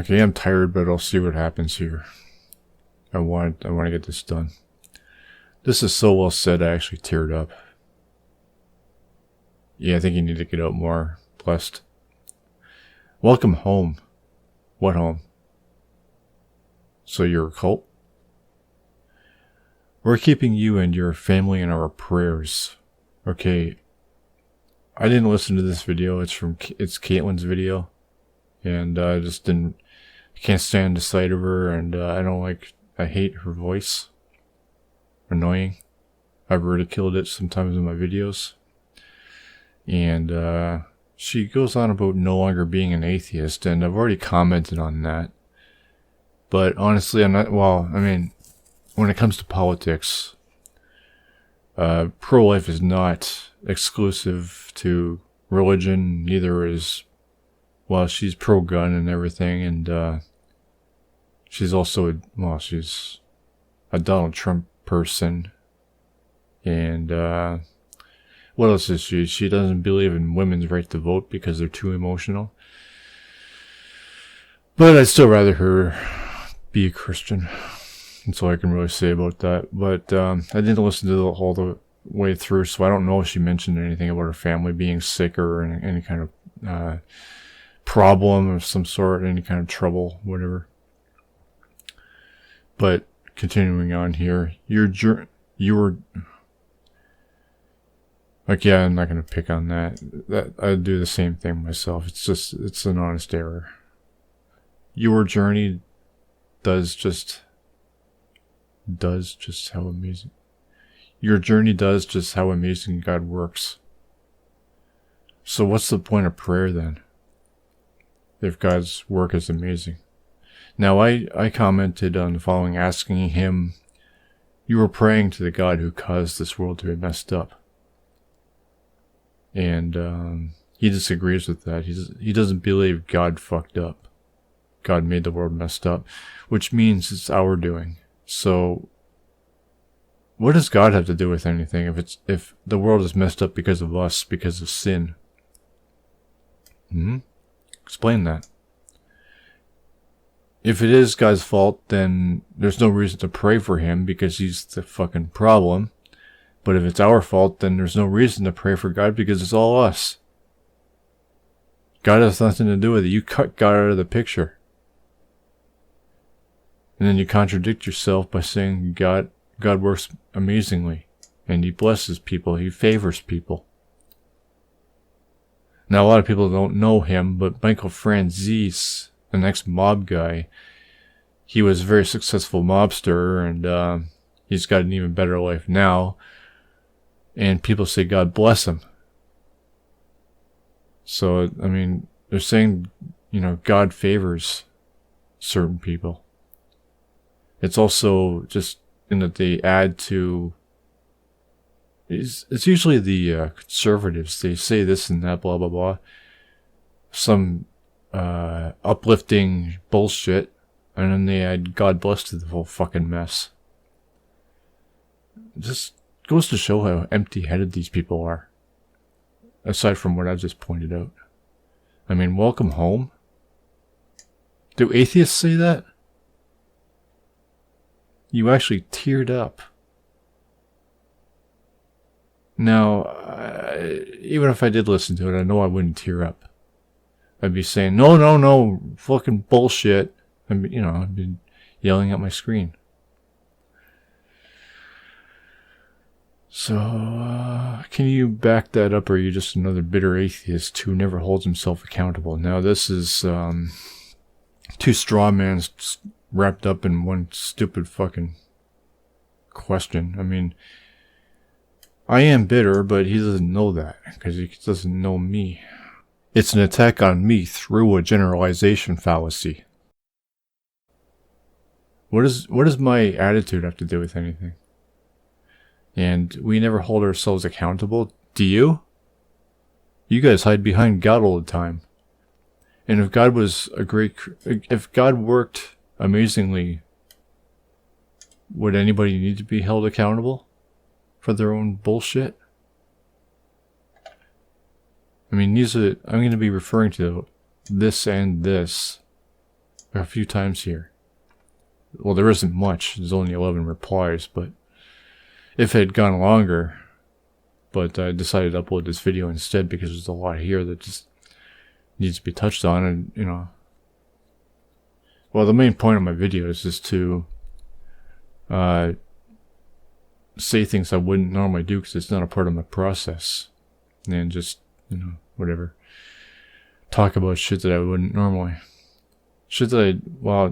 Okay, I'm tired, but I'll see what happens here. I want to get this done. This is so well said, I actually teared up. Yeah, I think you need to get out more, Blessed. Welcome home. What home? So you're a cult? We're keeping you and your family in our prayers. Okay, I didn't listen to this video. It's Caitlin's video, and I just can't stand the sight of her, and I hate her voice. Annoying. I've ridiculed it sometimes in my videos. And she goes on about no longer being an atheist, and I've already commented on that. But honestly, I'm not, well, I mean, when it comes to politics, pro-life is not exclusive to religion. Neither is, well, she's pro-gun and everything, and she's also, she's a Donald Trump person. And what else is she? She doesn't believe in women's right to vote because they're too emotional. But I'd still rather her be a Christian. That's all I can really say about that. But I didn't listen to all the way through, so I don't know if she mentioned anything about her family being sick or any kind of problem of some sort, any kind of trouble, whatever. But continuing on here, you were. Okay, I'm not going to pick on that. I do the same thing myself. It's an honest error. Your journey does just how amazing. Your journey does just how amazing God works. So what's the point of prayer then? If God's work is amazing. Now I commented on the following, asking him, you were praying to the God who caused this world to be messed up. And he disagrees with that. He doesn't believe God fucked up. God made the world messed up, which means it's our doing. So what does God have to do with anything if the world is messed up because of us, because of sin? Explain that. If it is God's fault, then there's no reason to pray for him because he's the fucking problem. But if it's our fault, then there's no reason to pray for God because it's all us. God has nothing to do with it. You cut God out of the picture. And then you contradict yourself by saying God works amazingly. And he blesses people. He favors people. Now, a lot of people don't know him, but Michael Franzese, the next mob guy, he was a very successful mobster, and he's got an even better life now. And people say God bless him. So, I mean, they're saying, God favors certain people. It's also just in that they add to, it's usually the conservatives. They say this and that, blah, blah, blah. Some uplifting bullshit. And then they add God bless to the whole fucking mess. Just goes to show how empty-headed these people are. Aside from what I've just pointed out. I mean, welcome home. Do atheists say that? You actually teared up. Now, even if I did listen to it, I know I wouldn't tear up. I'd be saying, no, fucking bullshit. I'd be yelling at my screen. So, can you back that up, or are you just another bitter atheist who never holds himself accountable? Now, this is two straw mans wrapped up in one stupid fucking question. I mean, I am bitter, but he doesn't know that, because he doesn't know me. It's an attack on me through a generalization fallacy. What does my attitude have to do with anything? And we never hold ourselves accountable. Do you? You guys hide behind God all the time. And if God if God worked amazingly, would anybody need to be held accountable for their own bullshit? I mean, I'm going to be referring to this and this a few times here. Well, there isn't much. There's only 11 replies, but if it had gone longer, but I decided to upload this video instead because there's a lot here that just needs to be touched on, and, you know. Well, the main point of my video is just to say things I wouldn't normally do because it's not a part of my process. And just, you know, whatever. Talk about shit that I wouldn't normally. Shit that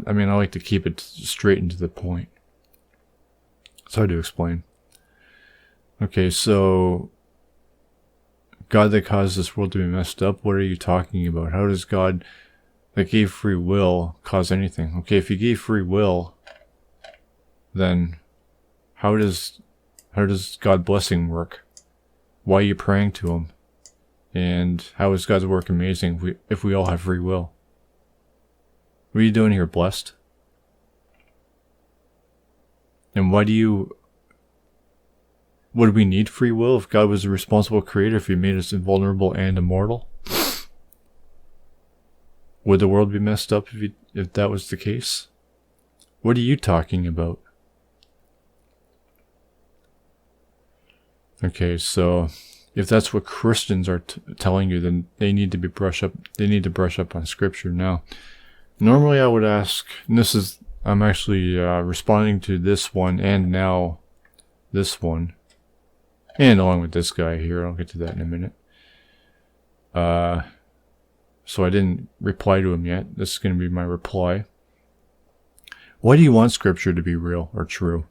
I mean, I like to keep it straight and to the point. It's hard to explain. Okay, so God that caused this world to be messed up, what are you talking about? How does God that gave free will cause anything? Okay, if he gave free will, then how does God blessing work? Why are you praying to him? And how is God's work amazing if we all have free will? What are you doing here, blessed? And would we need free will if God was a responsible creator, if he made us invulnerable and immortal? Would the world be messed up if that was the case? What are you talking about? Okay, so if that's what Christians are telling you, then they need to brush up on scripture. Now, normally I would ask, and I'm actually responding to this one and now this one, and along with this guy here. I'll get to that in a minute. So I didn't reply to him yet. This is going to be my reply. Why do you want scripture to be real or true?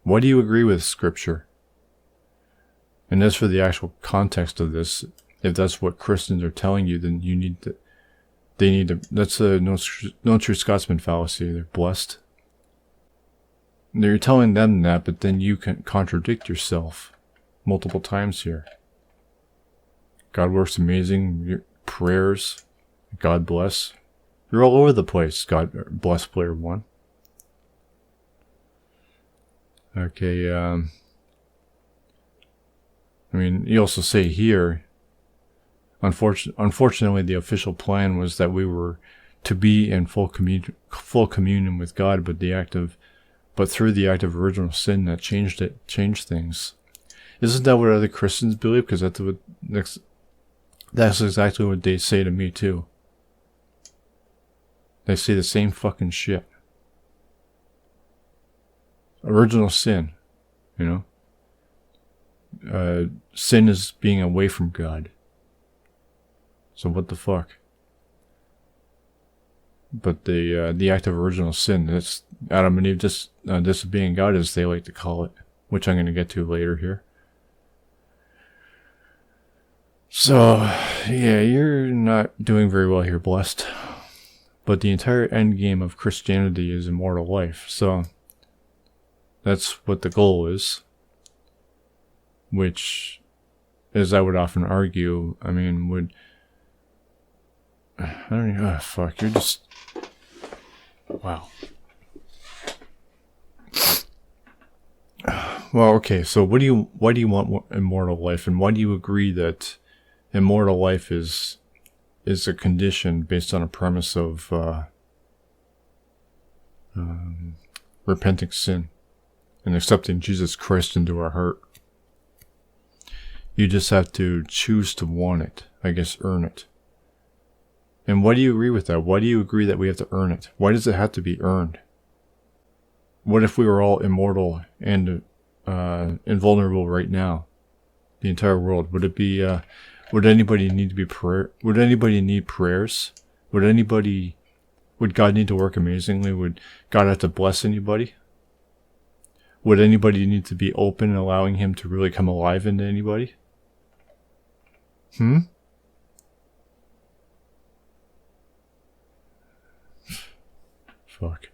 Why do you agree with scripture? And as for the actual context of this, if that's what Christians are telling you, then that's a no true Scotsman fallacy. They're blessed. You're telling them that, but then you can contradict yourself multiple times here. God works amazing. Your prayers, God bless. You're all over the place. God bless BlessedPlayerOne. Okay, I mean, you also say here, unfortunately, the official plan was that we were to be in full communion with God, but through the act of original sin that changed things. Isn't that what other Christians believe? Because that's exactly what they say to me too. They say the same fucking shit. Original sin, you know. Sin is being away from God. So what the fuck? But the act of original sin, that's Adam and Eve disobeying God, as they like to call it, which I'm going to get to later here. So, yeah, you're not doing very well here, blessed. But the entire end game of Christianity is immortal life, so that's what the goal is. Which, as I would often argue, I mean, I don't know, fuck, you're just, wow. Well, okay, so why do you want immortal life, and why do you agree that immortal life is a condition based on a premise of repenting sin and accepting Jesus Christ into our heart? You just have to choose to want it, I guess, earn it. And why do you agree with that? Why do you agree that we have to earn it? Why does it have to be earned? What if we were all immortal and invulnerable right now? The entire world. Would it be? Would anybody need to be Would anybody need prayers? Would God need to work amazingly? Would God have to bless anybody? Would anybody need to be open and allowing him to really come alive into anybody? Fuck.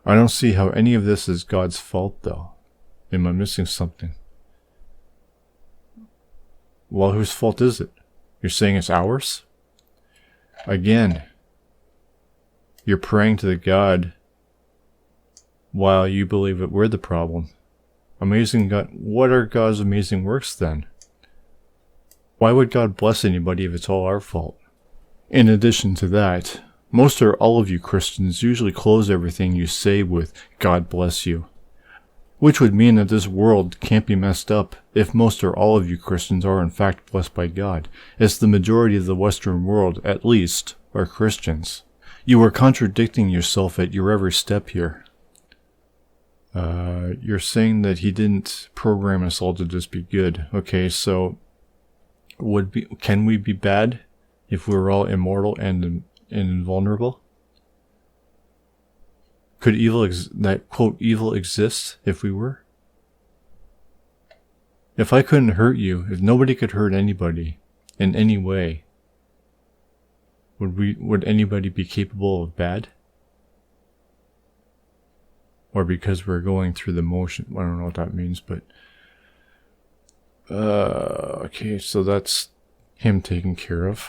I don't see how any of this is God's fault, though. Am I missing something? Well, whose fault is it? You're saying it's ours? Again, you're praying to the God while you believe that we're the problem. Amazing God. What are God's amazing works then? Why would God bless anybody if it's all our fault? In addition to that, Most or all of you Christians usually close everything you say with "God bless you," which would mean that this world can't be messed up if most or all of you Christians are in fact blessed by God, as the majority of the Western world, at least, are Christians. You are contradicting yourself at your every step here. You're saying that he didn't program us all to just be good. Okay, so can we be bad if we're all immortal and invulnerable? Could quote evil exist if we were? If I couldn't hurt you, if nobody could hurt anybody in any way, would anybody be capable of bad? Or because we're going through the motion? I don't know what that means, but okay, so that's him taken care of.